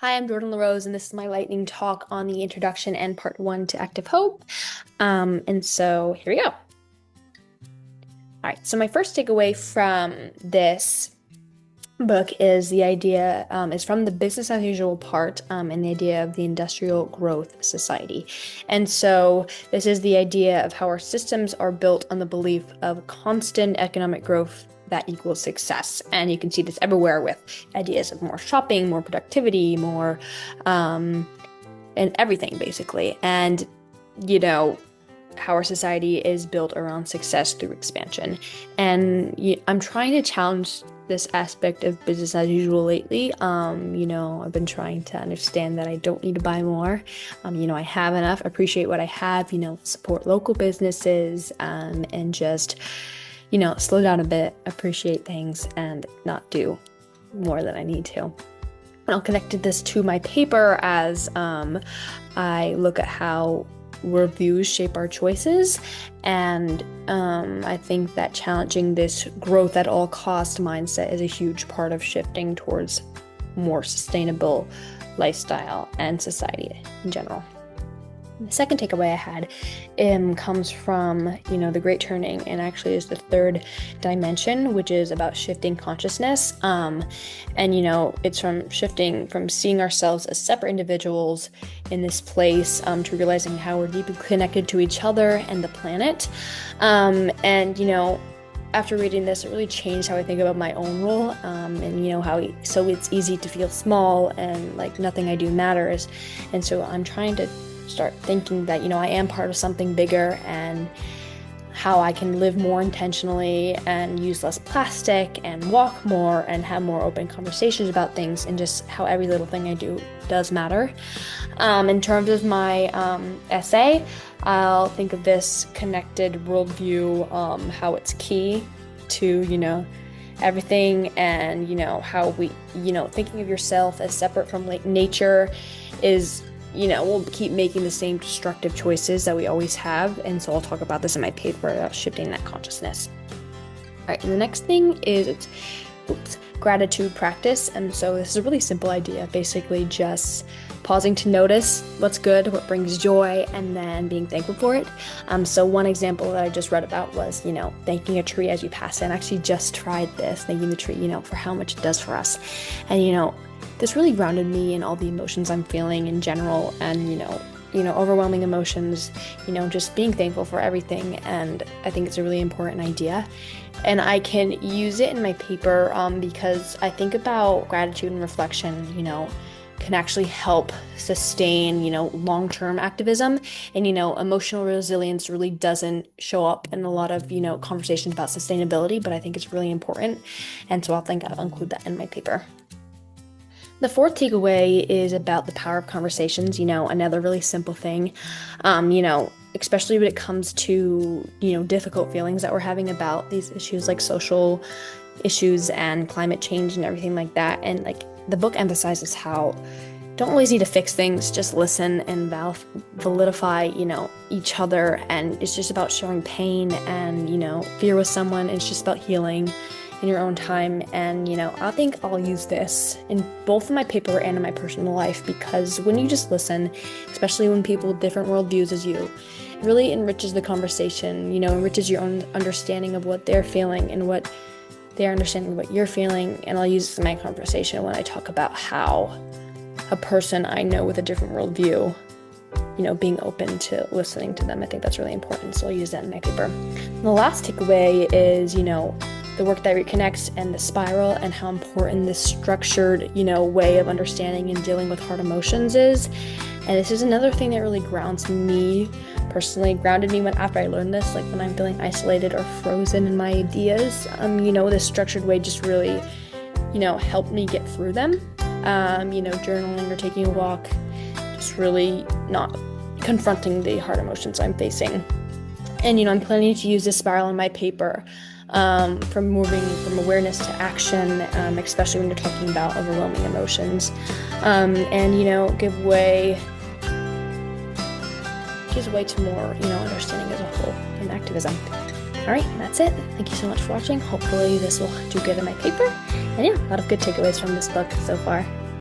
Hi, I'm Jordan LaRose, and this is my lightning talk on the introduction and part one to Active Hope. And so here we go. All right, so my first takeaway from this book is the idea, is from the business as usual part, and the idea of the industrial growth society. And so this is the idea of how our systems are built on the belief of constant economic growth that equals success. And you can see this everywhere with ideas of more shopping, more productivity, more, and everything basically. And, how our society is built around success through expansion. And I'm trying to challenge this aspect of business as usual lately. I've been trying to understand that I don't need to buy more. I have enough, appreciate what I have, support local businesses, and just, slow down a bit, appreciate things, and not do more than I need to. And I'll connect this to my paper as I look at how worldviews shape our choices. And I think that challenging this growth at all cost mindset is a huge part of shifting towards more sustainable lifestyle and society in general. The second takeaway I had comes from, The Great Turning, and actually is the third dimension, which is about shifting consciousness. It's from shifting from seeing ourselves as separate individuals in this place to realizing how we're deeply connected to each other and the planet. After reading this, it really changed how I think about my own role, so it's easy to feel small and like nothing I do matters. And so I'm trying to start thinking that, I am part of something bigger, and how I can live more intentionally and use less plastic and walk more and have more open conversations about things, and just how every little thing I do does matter. In terms of my essay, I'll think of this connected worldview, how it's key to, everything, and, how we, thinking of yourself as separate from nature is, we'll keep making the same destructive choices that we always have. And so I'll talk about this in my paper about shifting that consciousness. All right, and the next thing is gratitude practice. And so this is a really simple idea, basically just pausing to notice what's good, what brings joy, and then being thankful for it. So one example that I just read about was, thanking a tree as you pass it. And I actually just tried this, thanking the tree, for how much it does for us. And, this really grounded me in all the emotions I'm feeling in general, and overwhelming emotions, just being thankful for everything. And I think it's a really important idea, and I can use it in my paper because I think about gratitude and reflection, can actually help sustain, long-term activism. And, emotional resilience really doesn't show up in a lot of, conversations about sustainability, but I think it's really important. And so I'll include that in my paper. The fourth takeaway is about the power of conversations, another really simple thing, especially when it comes to, difficult feelings that we're having about these issues like social issues and climate change and everything like that. And the book emphasizes how don't always need to fix things, just listen and validify, each other. And it's just about sharing pain and, fear with someone. It's just about healing in your own time. And I think I'll use this in both of my paper and in my personal life, because when you just listen, especially when people with different worldviews as you, it really enriches the conversation, enriches your own understanding of what they're feeling and what they're understanding of what you're feeling. And I'll use this in my conversation when I talk about how a person I know with a different worldview, being open to listening to them. I think that's really important, so I'll use that in my paper. And the last takeaway is, the work that reconnects and the spiral, and how important this structured, way of understanding and dealing with hard emotions is. And this is another thing that really grounded me when after I learned this, when I'm feeling isolated or frozen in my ideas, this structured way just really, helped me get through them. Journaling or taking a walk, just really not confronting the hard emotions I'm facing. And, I'm planning to use this spiral in my paper, from moving from awareness to action, especially when you're talking about overwhelming emotions, and gives way to more, understanding as a whole in activism. All right, that's it. Thank you so much for watching. Hopefully this will do good in my paper. And yeah, a lot of good takeaways from this book so far.